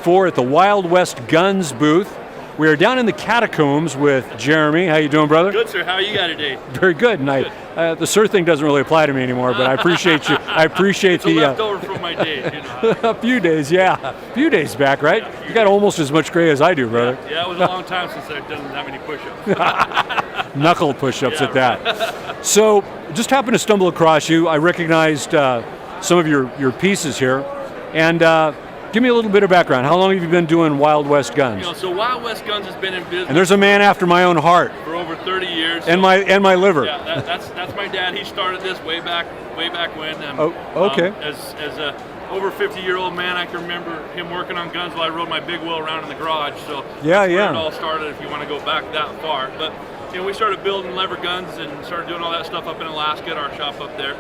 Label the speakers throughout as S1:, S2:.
S1: 2024 at the Wild West Guns booth. We are down in the catacombs with Jeremy. How you doing, brother?
S2: Good, sir. How are you guys today?
S1: Very good. And the sir thing doesn't really apply to me anymore, but I appreciate you. I appreciate
S2: it's a leftover from my days, you know.
S1: A few days, yeah. A few days back, right?
S2: Yeah,
S1: you got almost as much gray as I do, brother.
S2: Yeah, it was a long time since I've done that many push-ups.
S1: Knuckle push-ups
S2: Yeah,
S1: at that. So, just happened to stumble across you. I recognized some of your pieces here, and give me a little bit of background. How long have you been doing Wild West Guns?
S2: You know, so Wild West Guns has been in business.
S1: And there's a man after my own heart.
S2: For over 30 years.
S1: And my liver.
S2: Yeah, that's my dad. He started this way back when.
S1: Okay.
S2: As a over 50-year-old man, I can remember him working on guns while I rode my big wheel around in the garage. So
S1: yeah.
S2: Where it all started, if you want to go back that far. But you know, we started building lever guns and started doing all that stuff up in Alaska at our shop up there.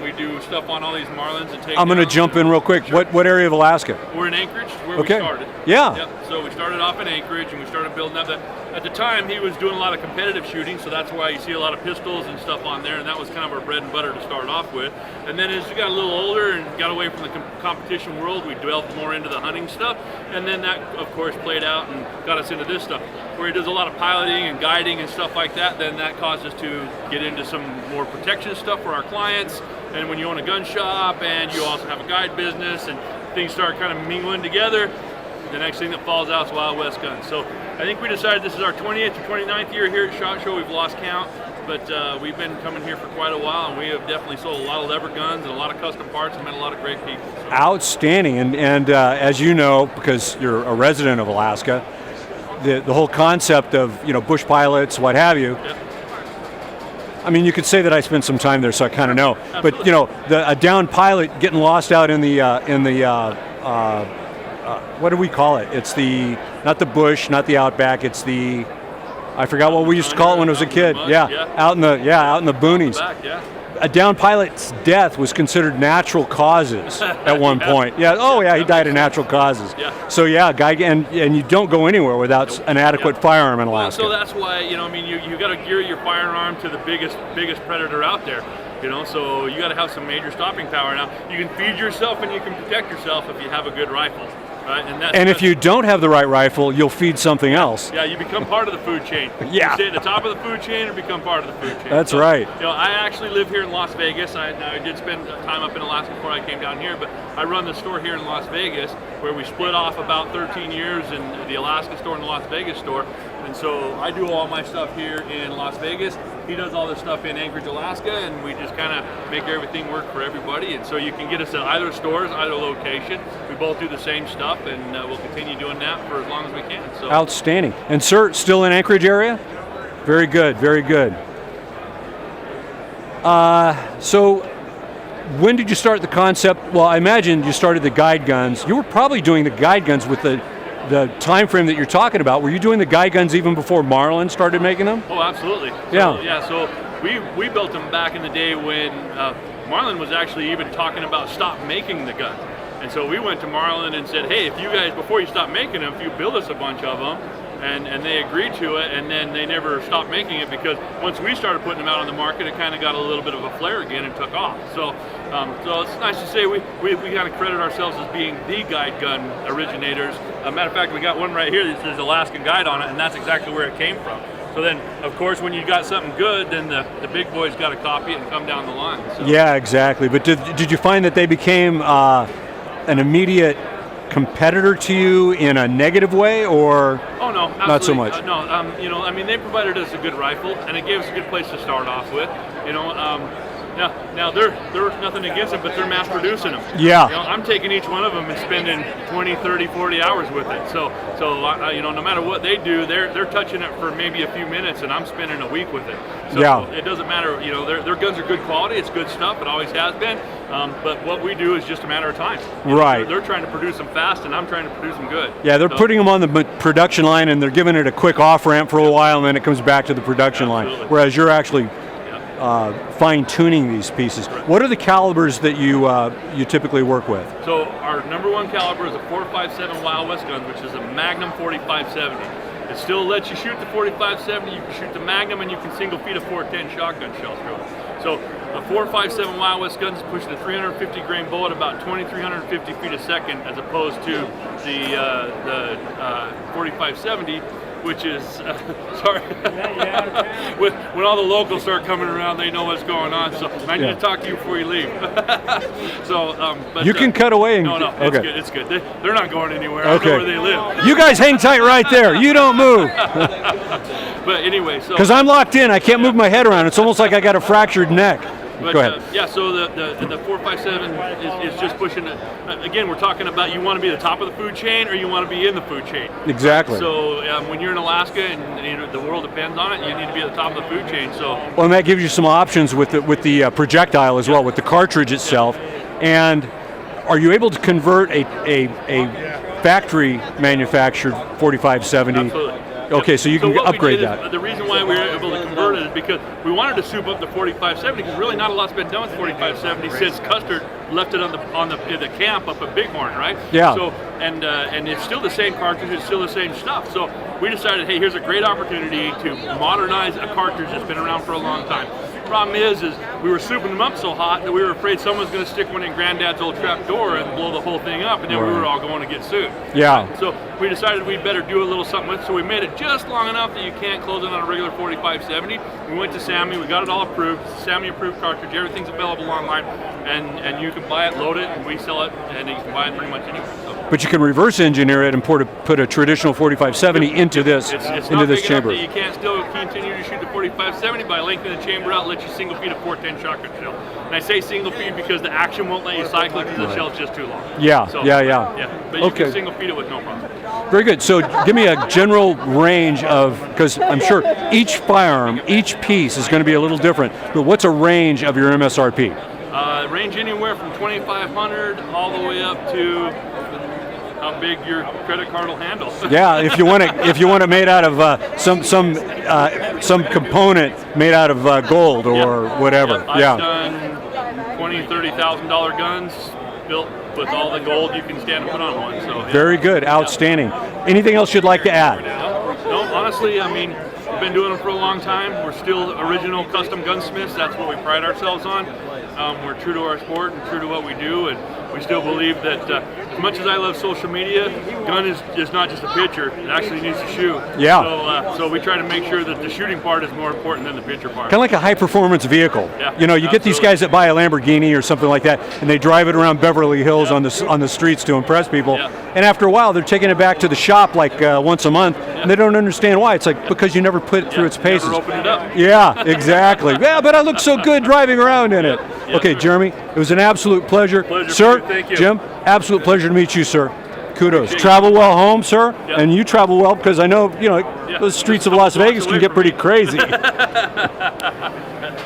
S2: We do stuff on all these marlins and take.
S1: I'm going to jump in real quick.
S2: Sure.
S1: What area of Alaska?
S2: We're in Anchorage, where
S1: okay.
S2: we started.
S1: Yeah.
S2: Yep. So we started off in Anchorage, and we started building up. At the time, he was doing a lot of competitive shooting, so that's why you see a lot of pistols and stuff on there, and that was kind of our bread and butter to start off with. And then as we got a little older and got away from the competition world, we delved more into the hunting stuff, and then that, of course, played out and got us into this stuff, where he does a lot of piloting and guiding and stuff like that. Then that caused us to get into some more protection stuff for our clients. And when you own a gun shop and you also have a guide business and things start kind of mingling together, the next thing that falls out is Wild West Guns. So I think we decided this is our 28th or 29th year here at SHOT Show. We've lost count, but we've been coming here for quite a while, and we have definitely sold a lot of lever guns and a lot of custom parts and met a lot of great people. So.
S1: Outstanding, and as you know, because you're a resident of Alaska, the whole concept of bush pilots, what have you.
S2: Yep.
S1: I mean, you could say that I spent some time there, so I kind of know.
S2: Absolutely.
S1: But a downed pilot getting lost out in the what do we call it? It's not the bush, not the outback. It's I forgot what we used to call it when I was a kid. Out in the boonies.
S2: Back, yeah.
S1: A downed pilot's death was considered natural causes at one point. Yeah. Oh yeah, he died of natural causes.
S2: Yeah.
S1: So yeah, and you don't go anywhere without an adequate firearm in Alaska.
S2: Well, so that's why you got to gear your firearm to the biggest predator out there. So you got to have some major stopping power. Now you can feed yourself and you can protect yourself if you have a good rifle. Right?
S1: And if you don't have the right rifle, you'll feed something else.
S2: Yeah, you become part of the food chain.
S1: Yeah.
S2: You stay at the top of the food chain or become part of the food chain.
S1: That's right.
S2: I actually live here in Las Vegas. I did spend time up in Alaska before I came down here, but I run the store here in Las Vegas, where we split off about 13 years in the Alaska store and the Las Vegas store. And so I do all my stuff here in Las Vegas. He does all this stuff in Anchorage, Alaska, and we just kind of make everything work for everybody. And so you can get us at either stores, either location. We both do the same stuff, and we'll continue doing that for as long as we can. So.
S1: Outstanding. And sir, still in Anchorage area? Very good, very good. So when did you start the concept? Well, I imagine you started the guide guns. You were probably doing the guide guns with the time frame that you're talking about. Were you doing the guide guns even before Marlin started making them?
S2: Oh, absolutely. So we built them back in the day when Marlin was actually even talking about stop making the guns. And so we went to Marlin and said, hey, if you guys, before you stop making them, if you build us a bunch of them, and they agreed to it, and then they never stopped making it, because once we started putting them out on the market, it kind of got a little bit of a flare again and took off. So it's nice to say we kind of credit ourselves as being the guide gun originators. Matter of fact, we got one right here that says Alaskan Guide on it, and that's exactly where it came from. So then, of course, when you got something good, then the big boys got to copy it and come down the line. So.
S1: Yeah, exactly. But did you find that they became an immediate competitor to you in a negative way, or
S2: oh no, absolutely.
S1: Not so much?
S2: They provided us a good rifle, and it gave us a good place to start off with. Now there's nothing against them, but they're mass producing them.
S1: Yeah.
S2: I'm taking each one of them and spending 20, 30, 40 hours with it. So no matter what they do, they're touching it for maybe a few minutes, and I'm spending a week with it. So
S1: yeah.
S2: It doesn't matter. Their guns are good quality. It's good stuff. It always has been. But what we do is just a matter of time.
S1: Right.
S2: They're trying to produce them fast, and I'm trying to produce them good.
S1: Yeah, they're putting them on the production line, and they're giving it a quick off-ramp for a while, and then it comes back to the production line. Whereas you're actually fine-tuning these pieces.
S2: Right.
S1: What are the calibers that you typically work with?
S2: So our number one caliber is a 4.57 Wild West gun, which is a Magnum 4570. It still lets you shoot the 4570, you can shoot the Magnum, and you can single feed a 410 shotgun shell through it. So a 4.57 Wild West gun is pushing a 350 grain bullet about 2,350 feet a second, as opposed to the 4570, which is sorry. when all the locals start coming around, they know what's going on. So I need to talk to you before you leave. So, but
S1: you can cut away. And,
S2: no,
S1: okay.
S2: It's good. They're not going anywhere.
S1: Okay.
S2: I know where they live.
S1: You guys hang tight right there. You don't move.
S2: But anyway, so
S1: because I'm locked in, I can't move my head around. It's almost like I got a fractured neck.
S2: But,
S1: go ahead.
S2: Yeah, so the 457 is just pushing it. Again, we're talking about you want to be the top of the food chain or you want to be in the food chain.
S1: Exactly.
S2: So when you're in Alaska and the world depends on it, you need to be at the top of the food chain. So
S1: well, and that gives you some options with the projectile as well, with the cartridge itself. And are you able to convert a factory manufactured 4570?
S2: Absolutely.
S1: Okay, so you can upgrade that.
S2: The reason why we were able to convert it is because we wanted to soup up the 4570, because really not a lot's been done with 4570 since Custer left it on the camp up at Bighorn, right?
S1: Yeah.
S2: So and it's still the same cartridge, it's still the same stuff. So we decided, hey, here's a great opportunity to modernize a cartridge that's been around for a long time. Problem is we were souping them up so hot that we were afraid someone was going to stick one in Granddad's old trap door and blow the whole thing up, and then we were all going to get sued.
S1: Yeah.
S2: So we decided we'd better do a little something with it, so we made it just long enough that you can't close it on a regular 4570. We went to Sammy, we got it all approved, Sammy approved cartridge, everything's available online, and you can buy it, load it, and we sell it, and you can buy it pretty much anywhere. So.
S1: But you can reverse engineer it and put a traditional 4570 into this
S2: it's
S1: into
S2: not
S1: this
S2: big
S1: chamber.
S2: Enough that you can't still continue to shoot the 4570 by lengthening the chamber out, let you single feed a 410 shotgun shell. And I say single feed because the action won't let you cycle it because the shell's just too long.
S1: Yeah,
S2: so,
S1: yeah.
S2: But you can single feed it with no problem.
S1: Very good. So give me a general range of, because I'm sure each firearm, each piece is going to be a little different, but what's a range of your MSRP?
S2: Range anywhere from 2,500 all the way up to how big your credit card will handle.
S1: Yeah, if you want it made out of some component made out of gold or whatever.
S2: I've done $20,000-$30,000 guns built with all the gold you can stand and put on one. So
S1: very good, outstanding. Anything else you'd like to add?
S2: No, honestly, I mean, we've been doing them for a long time. We're still original custom gunsmiths. That's what we pride ourselves on. We're true to our sport and true to what we do, and we still believe that as much as I love social media, gun is not just a picture, it actually needs to shoot.
S1: Yeah.
S2: So we try to make sure that the shooting part is more important than the picture part.
S1: Kind of like a high-performance vehicle.
S2: Yeah,
S1: you know, you get these guys that buy a Lamborghini or something like that, and they drive it around Beverly Hills on the streets to impress people.
S2: Yeah.
S1: And after a while, they're taking it back to the shop like once a month, and they don't understand why. It's like, because you never put it through its paces.
S2: Never opened it up.
S1: Yeah, exactly. Yeah, but I look so good driving around in it. Okay, Jeremy, it was an absolute pleasure. Sir,
S2: thank you.
S1: Jim, absolute pleasure to meet you, sir. Kudos. Travel well home, sir, and you travel well, because I know, those streets of Las Vegas can get pretty crazy.